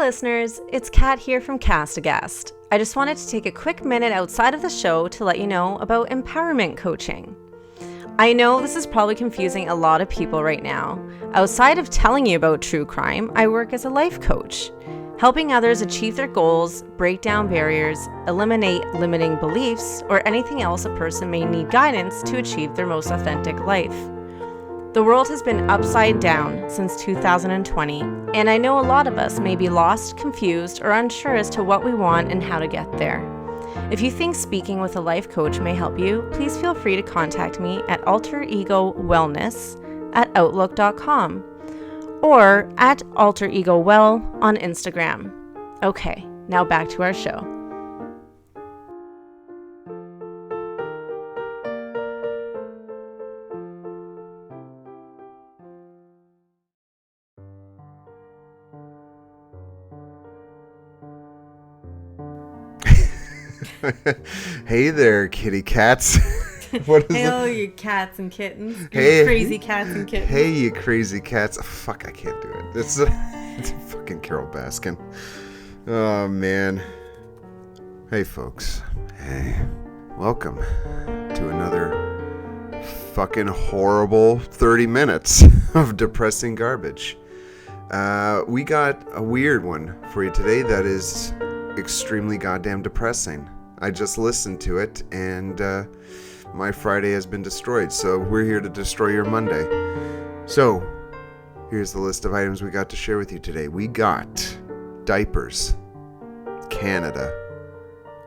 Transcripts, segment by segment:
listeners, it's Kat here from Aghast. I just wanted to take a quick minute outside of the show to let you know about empowerment coaching. I know this is probably confusing a lot of people right now. Outside of telling you about true crime, I work as a life coach, helping others achieve their goals, break down barriers, eliminate limiting beliefs, or anything else a person may need guidance to achieve their most authentic life. The world has been upside down since 2020, and I know a lot of us may be lost, confused, or unsure as to what we want and how to get there. If you think speaking with a life coach may help you, please feel free to contact me at alteregowellness@outlook.com or at alteregowell on Instagram. Okay, now back to our show. Hey there, kitty cats. What is Hail, you cats and kittens. You crazy cats and kittens. Hey, you crazy cats. Oh, fuck, I can't do it. It's fucking Carol Baskin. Oh, man. Hey, folks. Hey. Welcome to another fucking horrible 30 minutes of depressing garbage. We got a weird one for you today that is extremely goddamn depressing. I just listened to it, and my Friday has been destroyed, so we're here to destroy your Monday. So, here's the list of items we got to share with you today. We got diapers, Canada,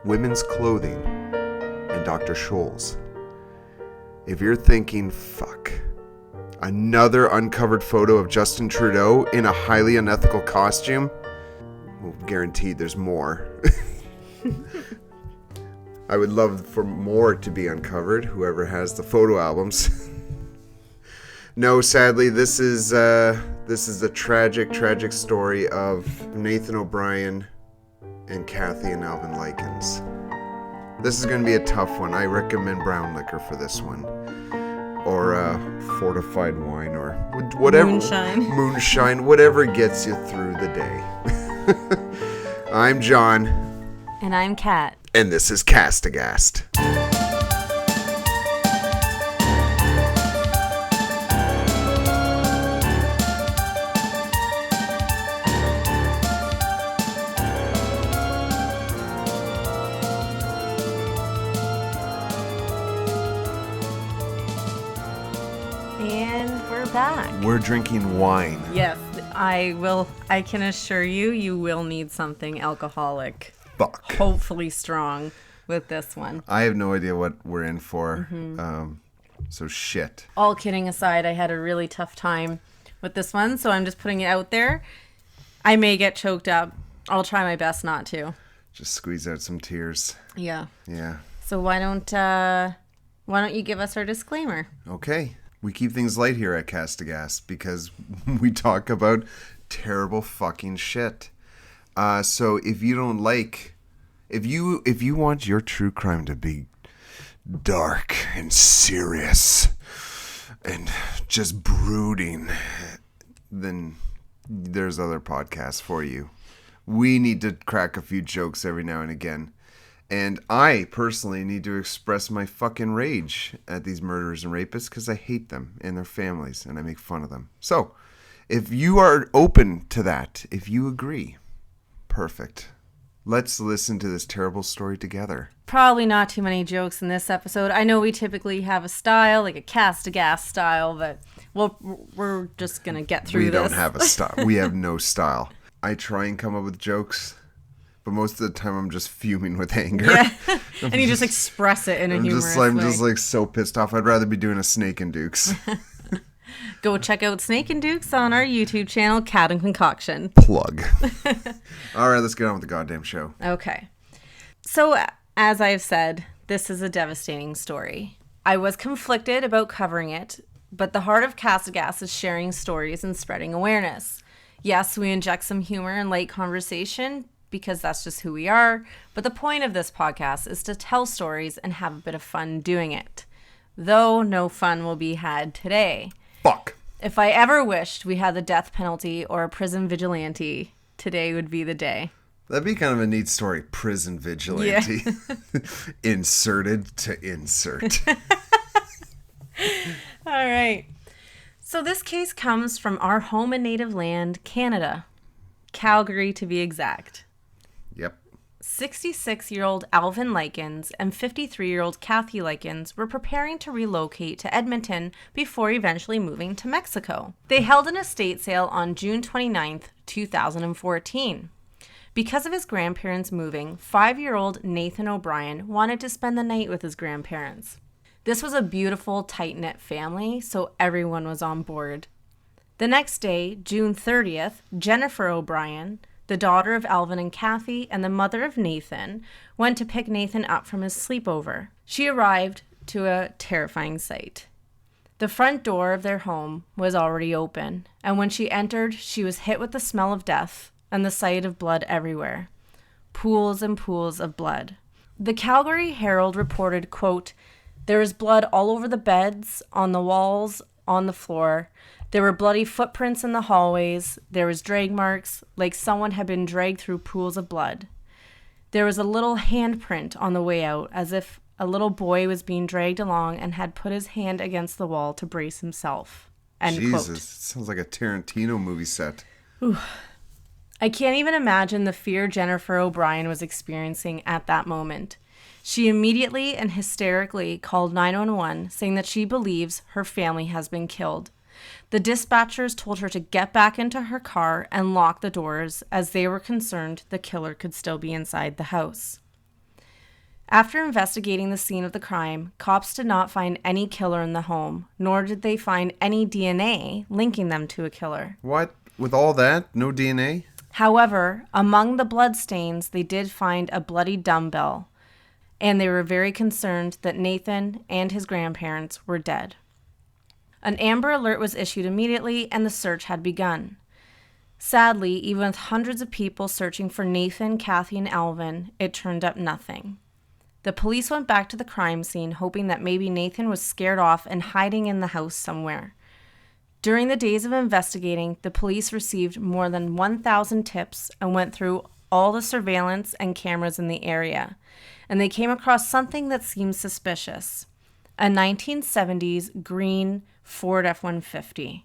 women's clothing, and Dr. Scholl's. If you're thinking, fuck, another uncovered photo of Justin Trudeau in a highly unethical costume, well, guaranteed there's more. I would love for more to be uncovered, whoever has the photo albums. No, sadly, this is a tragic story of Nathan O'Brien and Kathy and Alvin Likens. This is going to be a tough one. I recommend brown liquor for this one. Or fortified wine, or whatever. Moonshine, whatever gets you through the day. I'm John. And I'm Kat. And this is Aghast. And we're back. We're drinking wine. Yes, I can assure you, you will need something alcoholic. Fuck. Hopefully strong with this one. I have no idea what we're in for. So shit. All kidding aside, I had a really tough time with this one, so I'm just putting it out there. I may get choked up. I'll try my best not to. Just squeeze out some tears. Yeah. Yeah. So why don't you give us our disclaimer? Okay. We keep things light here at Castbox because we talk about terrible fucking shit. So if you don't like, if you want your true crime to be dark and serious and just brooding, then there's other podcasts for you. We need to crack a few jokes every now and again. And I personally need to express my fucking rage at these murderers and rapists because I hate them and their families and I make fun of them. So if you are open to that, if you agree, perfect. Let's listen to this terrible story together. Probably not too many jokes in this episode. I know we typically have a style, like a Aghast style, but we're just going to get through this. We don't have a style. We have no style. I try and come up with jokes, but most of the time I'm just fuming with anger. Yeah, and you just express it in a humorous way. I'm just like so pissed off. I'd rather be doing a Snake and Dukes. Go check out Snake and Dukes on our YouTube channel, Cat and Concoction. Plug. All right, let's get on with the goddamn show. Okay. So, as I've said, this is a devastating story. I was conflicted about covering it, but the heart of Castbox is sharing stories and spreading awareness. Yes, we inject some humor and light conversation because that's just who we are, but the point of this podcast is to tell stories and have a bit of fun doing it. Though no fun will be had today. Fuck. If I ever wished we had the death penalty or a prison vigilante, today would be the day. That'd be kind of a neat story. Prison vigilante. Yeah. Inserted to insert. All right. So this case comes from our home and native land, Canada. Calgary, to be exact. Yep. 66-year-old Alvin Likens and 53-year-old Kathy Likens were preparing to relocate to Edmonton before eventually moving to Mexico. They held an estate sale on June 29th, 2014. Because of his grandparents moving, 5-year-old Nathan O'Brien wanted to spend the night with his grandparents. This was a beautiful, tight-knit family, so everyone was on board. The next day, June 30th, Jennifer O'Brien, the daughter of Alvin and Kathy and the mother of Nathan, went to pick Nathan up from his sleepover. She arrived to a terrifying sight. The front door of their home was already open, and when she entered, she was hit with the smell of death and the sight of blood everywhere. Pools and pools of blood. The Calgary Herald reported, quote, "There is blood all over the beds, on the walls, on the floor. There were bloody footprints in the hallways. There was drag marks, like someone had been dragged through pools of blood. There was a little handprint on the way out, as if a little boy was being dragged along and had put his hand against the wall to brace himself." End Jesus, quote. it sounds like a Tarantino movie set. Ooh. I can't even imagine the fear Jennifer O'Brien was experiencing at that moment. She immediately and hysterically called 911, saying that she believes her family has been killed. The dispatchers told her to get back into her car and lock the doors, as they were concerned the killer could still be inside the house. After investigating the scene of the crime, cops did not find any killer in the home, nor did they find any DNA linking them to a killer. What? With all that? No DNA? However, among the bloodstains, they did find a bloody dumbbell, and they were very concerned that Nathan and his grandparents were dead. An Amber Alert was issued immediately, and the search had begun. Sadly, even with hundreds of people searching for Nathan, Kathy, and Alvin, it turned up nothing. The police went back to the crime scene, hoping that maybe Nathan was scared off and hiding in the house somewhere. During the days of investigating, the police received more than 1,000 tips and went through all the surveillance and cameras in the area, and they came across something that seemed suspicious: a 1970s green Ford F-150.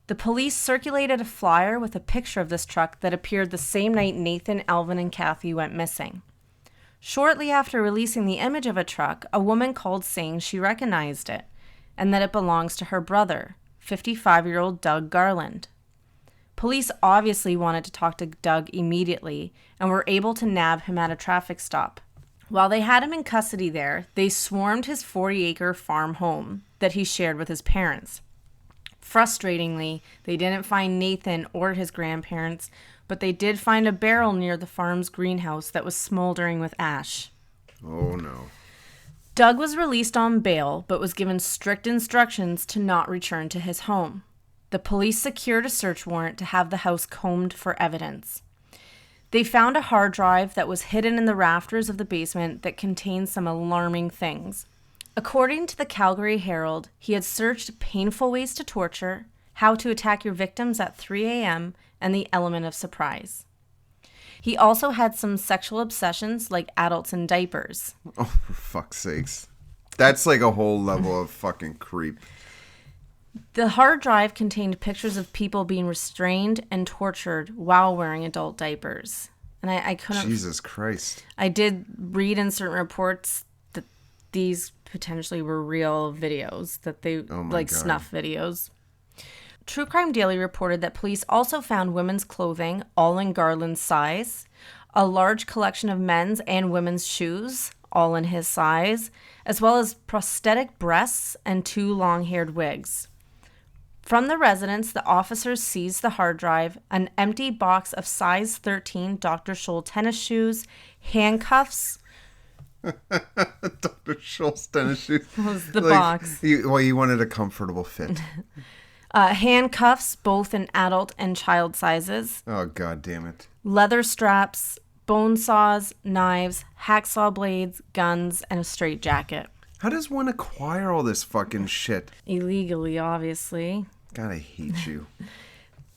The police circulated a flyer with a picture of this truck that appeared the same night Nathan, Alvin, and Kathy went missing. Shortly after releasing the image of a truck, a woman called saying she recognized it and that it belongs to her brother, 55-year-old Doug Garland. Police obviously wanted to talk to Doug immediately and were able to nab him at a traffic stop. While they had him in custody there, they swarmed his 40-acre farm home that he shared with his parents. Frustratingly, they didn't find Nathan or his grandparents, but they did find a barrel near the farm's greenhouse that was smoldering with ash. Oh, no. Doug was released on bail, but was given strict instructions to not return to his home. The police secured a search warrant to have the house combed for evidence. They found a hard drive that was hidden in the rafters of the basement that contained some alarming things. According to the Calgary Herald, he had searched painful ways to torture, how to attack your victims at 3 a.m., and the element of surprise. He also had some sexual obsessions like adults in diapers. Oh, for fuck's sakes. That's like a whole level of fucking creep. The hard drive contained pictures of people being restrained and tortured while wearing adult diapers. And I couldn't... Jesus Christ. I did read in certain reports that these potentially were real videos, that they, like God. Snuff videos. True Crime Daily reported that police also found women's clothing, all in Garland's size, a large collection of men's and women's shoes, all in his size, as well as prosthetic breasts and 2 long-haired wigs. From the residence, the officers seized the hard drive, an empty box of size 13 Dr. Scholl tennis shoes, handcuffs. Dr. Scholl's tennis shoes. Was the box. You wanted a comfortable fit. Handcuffs, both in adult and child sizes. Oh, God damn it. Leather straps, bone saws, knives, hacksaw blades, guns, and a straitjacket. How does one acquire all this fucking shit? Illegally, obviously. God, I hate you.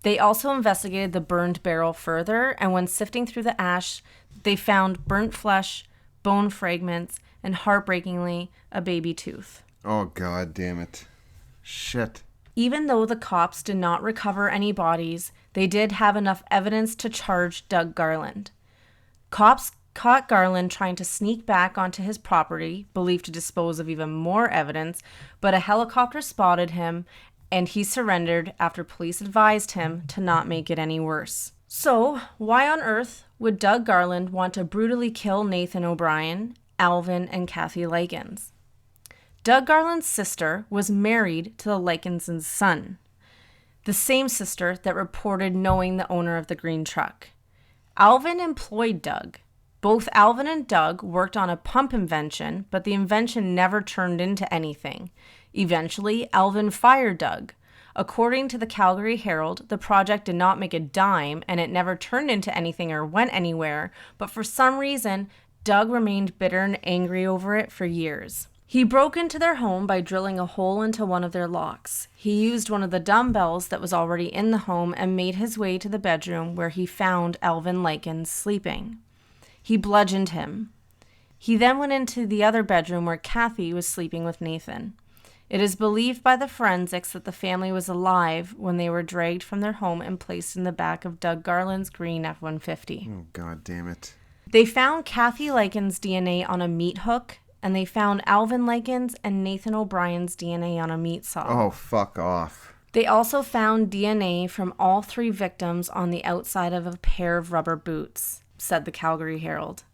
They also investigated the burned barrel further, and when sifting through the ash, they found burnt flesh, bone fragments, and heartbreakingly, a baby tooth. Oh, God damn it. Shit. Even though the cops did not recover any bodies, they did have enough evidence to charge Doug Garland. Cops caught Garland trying to sneak back onto his property, believed to dispose of even more evidence, but a helicopter spotted him and he surrendered after police advised him to not make it any worse. So, why on earth would Doug Garland want to brutally kill Nathan O'Brien, Alvin, and Kathy Likens? Doug Garland's sister was married to the Likens' son, the same sister that reported knowing the owner of the green truck. Alvin employed Doug. Both Alvin and Doug worked on a pump invention, but the invention never turned into anything. Eventually, Alvin fired Doug. According to the Calgary Herald, the project did not make a dime and it never turned into anything or went anywhere, but for some reason, Doug remained bitter and angry over it for years. He broke into their home by drilling a hole into one of their locks. He used one of the dumbbells that was already in the home and made his way to the bedroom where he found Alvin Likens sleeping. He bludgeoned him. He then went into the other bedroom where Kathy was sleeping with Nathan. It is believed by the forensics that the family was alive when they were dragged from their home and placed in the back of Doug Garland's green F-150. Oh, God damn it. They found Kathy Likens' DNA on a meat hook, and they found Alvin Likens and Nathan O'Brien's DNA on a meat saw. Oh, fuck off. They also found DNA from all three victims on the outside of a pair of rubber boots, said the Calgary Herald.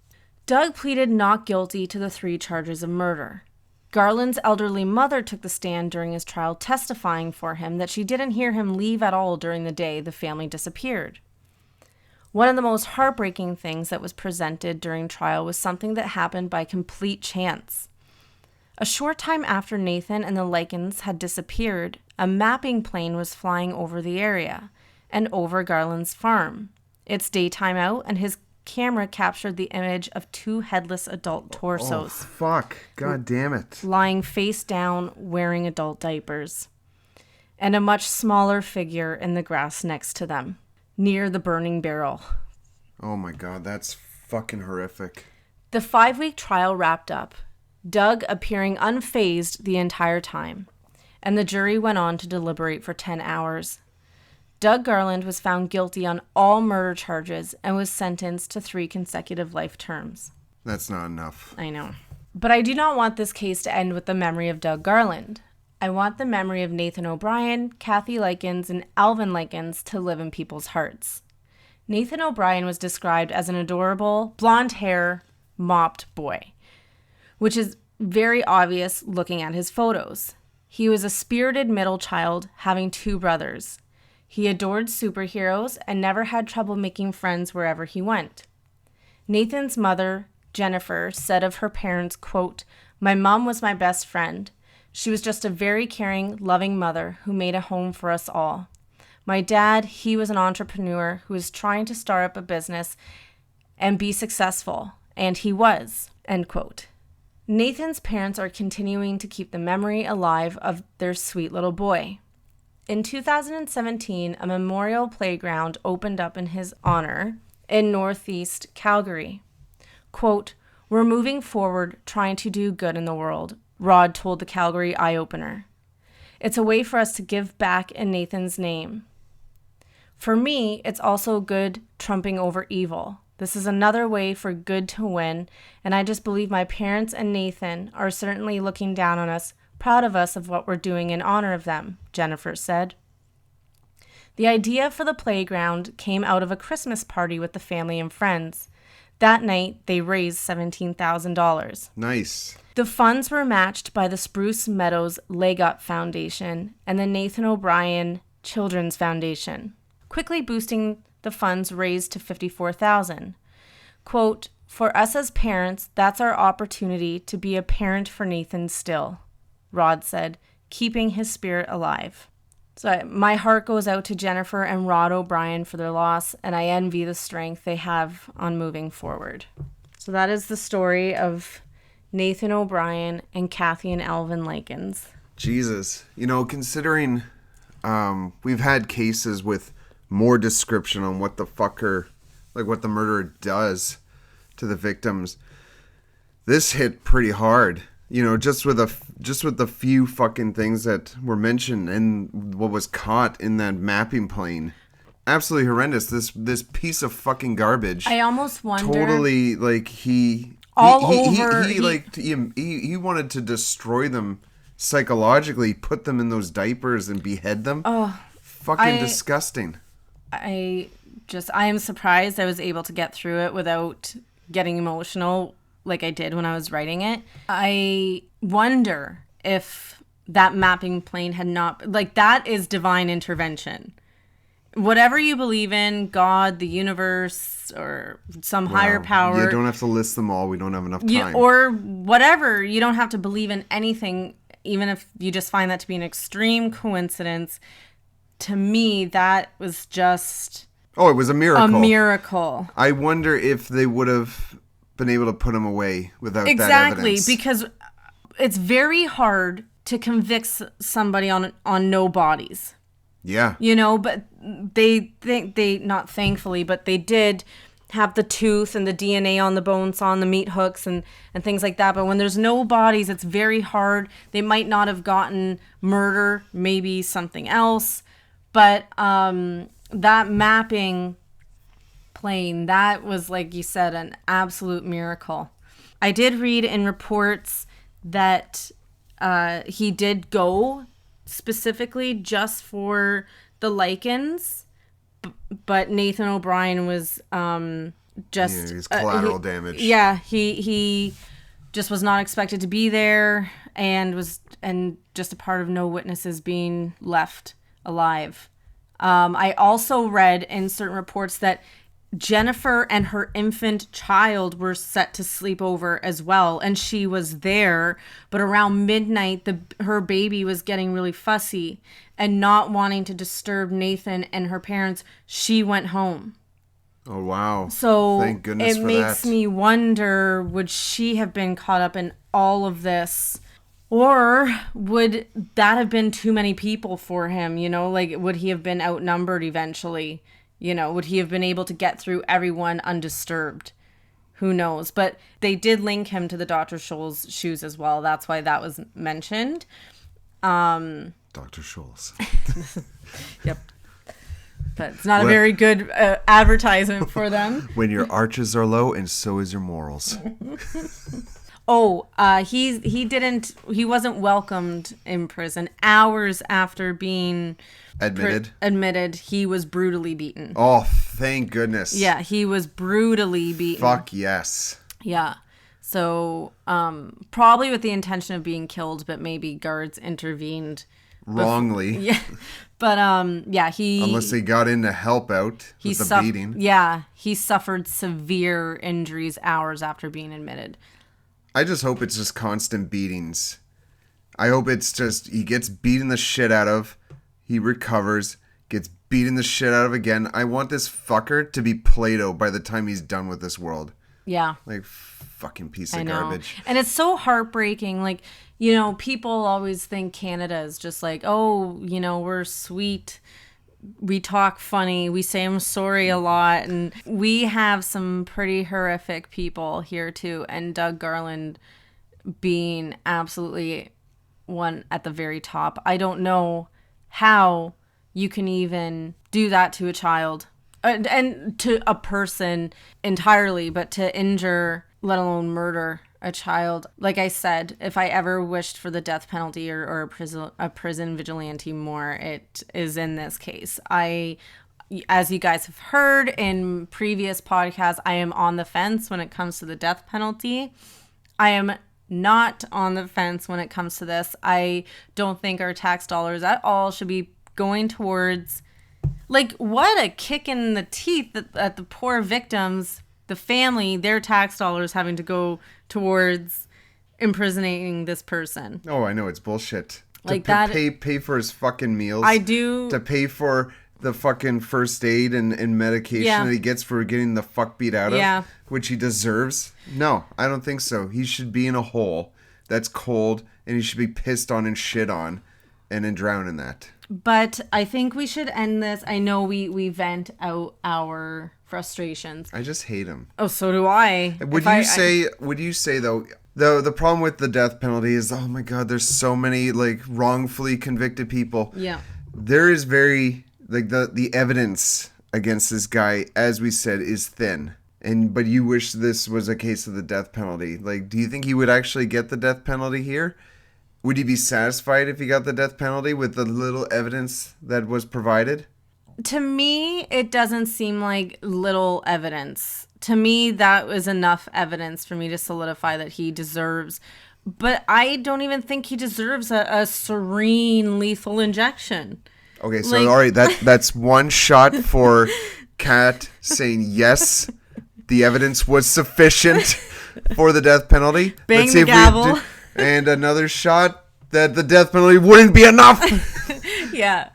Doug pleaded not guilty to the 3 charges of murder. Garland's elderly mother took the stand during his trial, testifying for him that she didn't hear him leave at all during the day the family disappeared. One of the most heartbreaking things that was presented during trial was something that happened by complete chance. A short time after Nathan and the Likens had disappeared, a mapping plane was flying over the area and over Garland's farm. It's daytime out, and his camera captured the image of 2 headless adult torsos. Oh, fuck. God damn it. Lying face down, wearing adult diapers. And a much smaller figure in the grass next to them, near the burning barrel. Oh, my God. That's fucking horrific. The 5-week trial wrapped up, Doug appearing unfazed the entire time, and the jury went on to deliberate for 10 hours. Doug Garland was found guilty on all murder charges and was sentenced to 3 consecutive life terms. That's not enough. I know. But I do not want this case to end with the memory of Doug Garland. I want the memory of Nathan O'Brien, Kathy Likens, and Alvin Likens to live in people's hearts. Nathan O'Brien was described as an adorable, blonde hair, mopped boy, which is very obvious looking at his photos. He was a spirited middle child, having 2 brothers. He adored superheroes and never had trouble making friends wherever he went. Nathan's mother, Jennifer, said of her parents, quote, "My mom was my best friend. She was just a very caring, loving mother who made a home for us all. My dad, he was an entrepreneur who was trying to start up a business and be successful, and he was," end quote. Nathan's parents are continuing to keep the memory alive of their sweet little boy. In 2017, a memorial playground opened up in his honor in Northeast Calgary. Quote, "We're moving forward, trying to do good in the world," Rod told the Calgary Eye-Opener. "It's a way for us to give back in Nathan's name. For me, it's also good trumping over evil. This is another way for good to win, and I just believe my parents and Nathan are certainly looking down on us, proud of us of what we're doing in honor of them," Jennifer said. The idea for the playground came out of a Christmas party with the family and friends. That night, they raised $17,000. Nice. The funds were matched by the Spruce Meadows Leg Up Foundation and the Nathan O'Brien Children's Foundation, quickly boosting the funds raised to $54,000. Quote, "For us as parents, that's our opportunity to be a parent for Nathan still," Rod said, keeping his spirit alive. So my heart goes out to Jennifer and Rod O'Brien for their loss, and I envy the strength they have on moving forward. So that is the story of Nathan O'Brien and Kathy and Alvin Likens. Jesus. You know, considering we've had cases with more description on what the fucker, like what the murderer does to the victims. This hit pretty hard, you know, just with the few fucking things that were mentioned and what was caught in that mapping plane. Absolutely horrendous. This piece of fucking garbage. I almost wonder. Totally, like he wanted to destroy them psychologically, put them in those diapers and behead them. Oh, fucking disgusting. I am surprised I was able to get through it without getting emotional like I did when I was writing it. I wonder if that mapping plane had not, like, that is divine intervention. Whatever you believe in, God, the universe, or some higher power. You don't have to list them all. We don't have enough time. Or whatever. You don't have to believe in anything, even if you just find that to be an extreme coincidence. To me, that was just... Oh, it was a miracle. A miracle. I wonder if they would have been able to put him away without that evidence. Exactly, because it's very hard to convict somebody on no bodies. Yeah. You know, but not thankfully, but they did have the tooth and the DNA on the bones, on the meat hooks and things like that. But when there's no bodies, it's very hard. They might not have gotten murder, maybe something else. But that mapping plane, that was, like you said, an absolute miracle. I did read in reports that he did go specifically just for the Likens, but Nathan O'Brien was he's collateral damage. Yeah, he just was not expected to be there and just a part of no witnesses being left alive. I also read in certain reports that Jennifer and her infant child were set to sleep over as well, and she was there, but around midnight her baby was getting really fussy, and not wanting to disturb Nathan and her parents, she went home. Oh wow. So thank goodness it for makes that. me wonder, would she have been caught up in all of this? Or would that have been too many people for him, you know? Like, would he have been outnumbered eventually? You know, would he have been able to get through everyone undisturbed? Who knows? But they did link him to the Dr. Scholl's shoes as well. That's why that was mentioned. Dr. Scholl's. Yep. But it's not a very good advertisement for them. When your arches are low, and so is your morals. Oh, he wasn't welcomed in prison. Hours after being admitted, he was brutally beaten. Oh, thank goodness. Yeah, he was brutally beaten. Fuck yes. Yeah. So, probably with the intention of being killed, but maybe guards intervened. Wrongly. Yeah. But, yeah, unless they got in to help out with the beating. Yeah, he suffered severe injuries hours after being admitted. I just hope it's just constant beatings. I hope it's just he gets beaten the shit out of, he recovers, gets beaten the shit out of again. I want this fucker to be Play-Doh by the time he's done with this world. Yeah. Like, fucking piece of garbage. And it's so heartbreaking. Like, you know, people always think Canada is just like, oh, you know, we're sweet. We talk funny. We say I'm sorry a lot. And we have some pretty horrific people here too. And Doug Garland being absolutely one at the very top. I don't know how you can even do that to a child and to a person entirely, but to injure, let alone murder a child. Like I said, if I ever wished for the death penalty or a prison vigilante more, it is in this case. As you guys have heard in previous podcasts, I am on the fence when it comes to the death penalty. I am not on the fence when it comes to this. I don't think our tax dollars at all should be going towards, like, what a kick in the teeth at the poor victims, the family, their tax dollars having to go towards imprisoning this person. Oh, I know, it's bullshit. Like to pay for his fucking meals. I do. To pay for the fucking first aid and medication that he gets for getting the fuck beat out of, which he deserves. No, I don't think so. He should be in a hole that's cold, and he should be pissed on and shit on and then drown in that. But I think we should end this. I know we vent out our frustrations. I just hate him. Oh, so do I. Would you say though, the problem with the death penalty is, oh my God, there's so many like wrongfully convicted people. Yeah. There is very like the evidence against this guy, as we said, is thin. But you wish this was a case of the death penalty. Like, do you think he would actually get the death penalty here? Would he be satisfied if he got the death penalty with the little evidence that was provided? To me, it doesn't seem like little evidence. To me, that was enough evidence for me to solidify that he deserves. But I don't even think he deserves a serene lethal injection. Okay, so all right, that's one shot for Kat saying yes, the evidence was sufficient for the death penalty. Bang Let's see the gavel. And another shot that the death penalty wouldn't be enough. Yeah.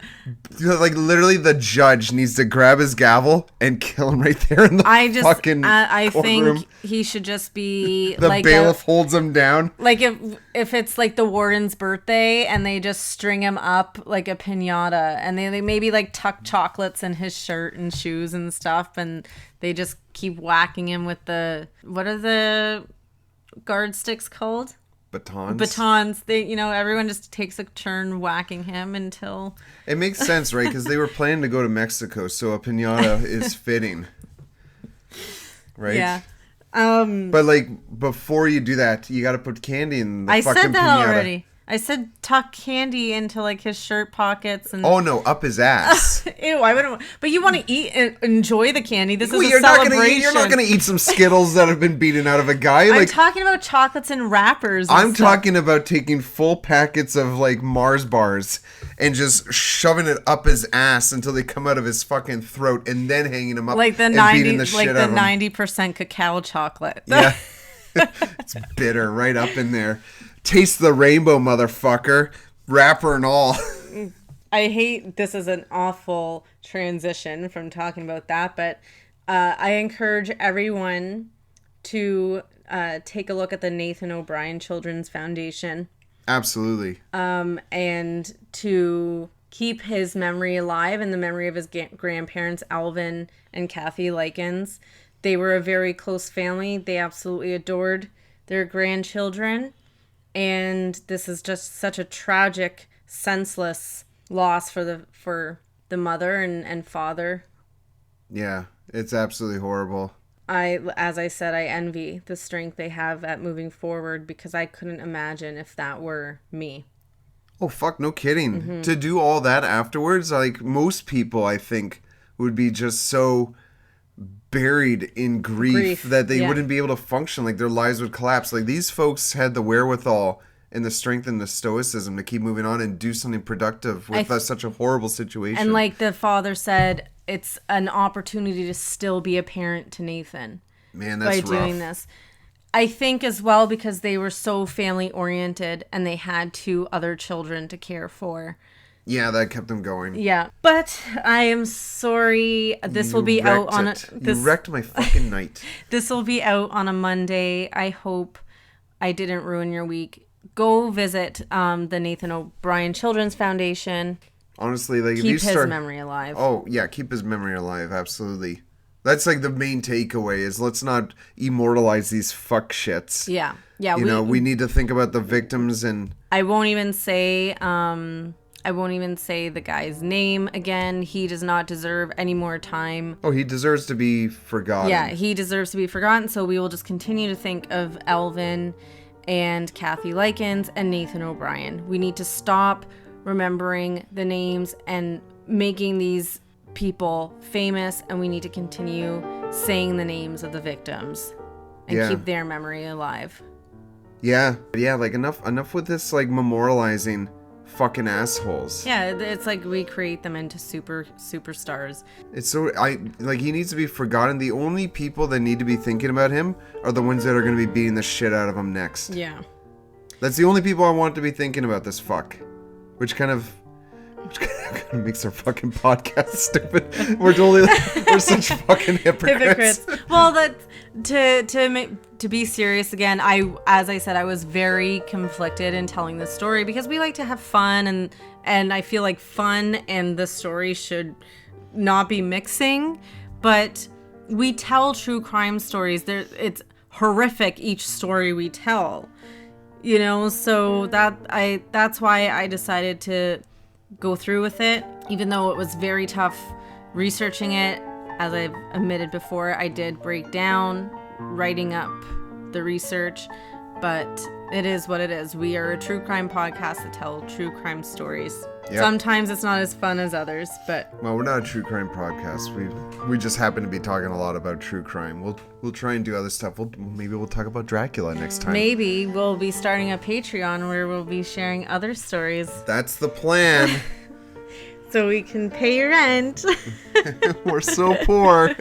Like, literally, the judge needs to grab his gavel and kill him right there in the fucking I courtroom. think he should just be the like bailiff holds him down. Like if it's like the warden's birthday and they just string him up like a piñata and they maybe like tuck chocolates in his shirt and shoes and stuff and they just keep whacking him with what are the guard sticks called? Batons. They, everyone just takes a turn whacking him until... It makes sense, right? Because they were planning to go to Mexico, so a piñata is fitting. Right? Yeah. But, like, before you do that, you got to put candy in the fucking piñata. I said that already. I said tuck candy into like his shirt pockets and. Oh no, up his ass. Ew, I wouldn't. But you want to eat and enjoy the candy. This is a celebration. You're not gonna eat some Skittles that have been beaten out of a guy. I'm talking about chocolates and wrappers. I'm talking about taking full packets of like Mars bars and just shoving it up his ass until they come out of his fucking throat, and then hanging him up like the and 90, beating the shit out of him. 90% cacao chocolate. Yeah, it's bitter right up in there. Taste the rainbow, motherfucker. Wrapper and all. I hate this is an awful transition from talking about that, but I encourage everyone to take a look at the Nathan O'Brien Children's Foundation. Absolutely. And to keep his memory alive and the memory of his grandparents, Alvin and Kathy Likens. They were a very close family. They absolutely adored their grandchildren. And this is just such a tragic, senseless loss for the mother and father. Yeah, it's absolutely horrible. As I said, I envy the strength they have at moving forward because I couldn't imagine if that were me. Oh, fuck, no kidding. Mm-hmm. To do all that afterwards, like most people, I think, would be just so buried in grief that they wouldn't be able to function. Like their lives would collapse. Like these folks had the wherewithal and the strength and the stoicism to keep moving on and do something productive with such a horrible situation. And like the father said, it's an opportunity to still be a parent to Nathan. Man, that's by doing this. I think as well because they were so family oriented and they had 2 other children to care for. Yeah, that kept them going. Yeah, but I am sorry. This will be out on you wrecked my fucking night. This will be out on a Monday. I hope I didn't ruin your week. Go visit the Nathan O'Brien Children's Foundation. Honestly, like keep if you his memory alive. Oh yeah, keep his memory alive. Absolutely. That's like the main takeaway is let's not immortalize these fuck shits. Yeah. We need to think about the victims and. I won't even say the guy's name again. He does not deserve any more time. Oh, he deserves to be forgotten. Yeah, he deserves to be forgotten. So we will just continue to think of Alvin and Kathy Likens and Nathan O'Brien. We need to stop remembering the names and making these people famous, and we need to continue saying the names of the victims and keep their memory alive. Yeah, like enough with this like memorializing fucking assholes. Yeah, it's like we create them into superstars. It's so he needs to be forgotten. The only people that need to be thinking about him are the ones that are going to be beating the shit out of him next. Yeah. That's the only people I want to be thinking about this fuck. Which kind of makes our fucking podcast stupid. We're such fucking hypocrites. Well, To be serious again, as I said, I was very conflicted in telling this story because we like to have fun, and I feel like fun and the story should not be mixing, but we tell true crime stories. It's horrific each story we tell, so that's why I decided to go through with it, even though it was very tough researching it. As I've admitted before, I did break down writing up the research, but it is what it is. We are a true crime podcast that tell true crime stories. Yep. Sometimes it's not as fun as others, but... Well, we're not a true crime podcast. We just happen to be talking a lot about true crime. We'll try and do other stuff. Maybe we'll talk about Dracula next time. Maybe we'll be starting a Patreon where we'll be sharing other stories. That's the plan. So we can pay your rent. We're so poor.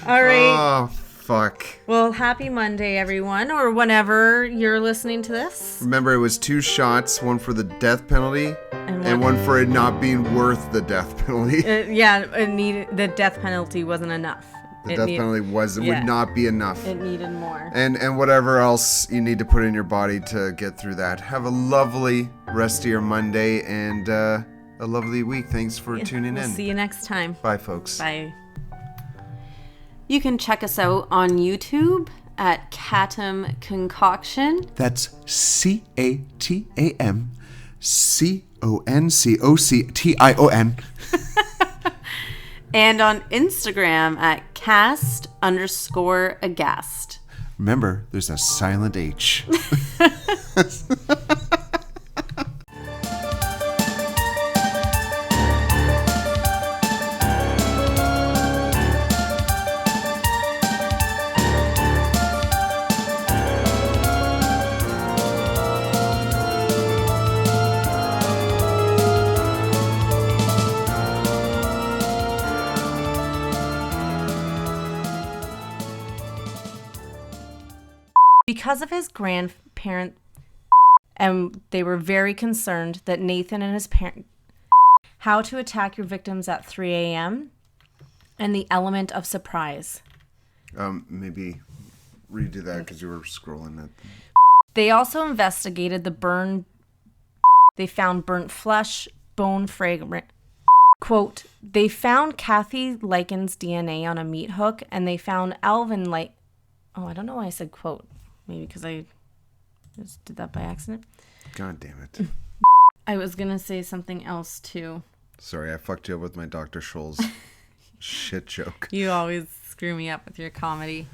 All right. Oh, fuck. Well, happy Monday, everyone, or whenever you're listening to this. Remember, it was 2 shots, one for the death penalty and one for it not being worth the death penalty. The death penalty wasn't enough. The death penalty would not be enough. It needed more. And whatever else you need to put in your body to get through that. Have a lovely rest of your Monday and a lovely week. Thanks for tuning in. See you next time. Bye, folks. Bye. You can check us out on YouTube at Catam Concoction. That's CATAM CONCOCTION. And on Instagram at cast_Aghast. Remember, there's a silent H. Because of his grandparent, and they were very concerned that Nathan and his parent, how to attack your victims at 3 a.m. and the element of surprise. Maybe redo that because you were scrolling it. They also investigated the burn. They found burnt flesh, bone fragment. Quote, they found Kathy Likens' DNA on a meat hook, and they found Alvin I don't know why I said quote. Maybe because I just did that by accident. God damn it. I was going to say something else, too. Sorry, I fucked you up with my Dr. Scholl's shit joke. You always screw me up with your comedy.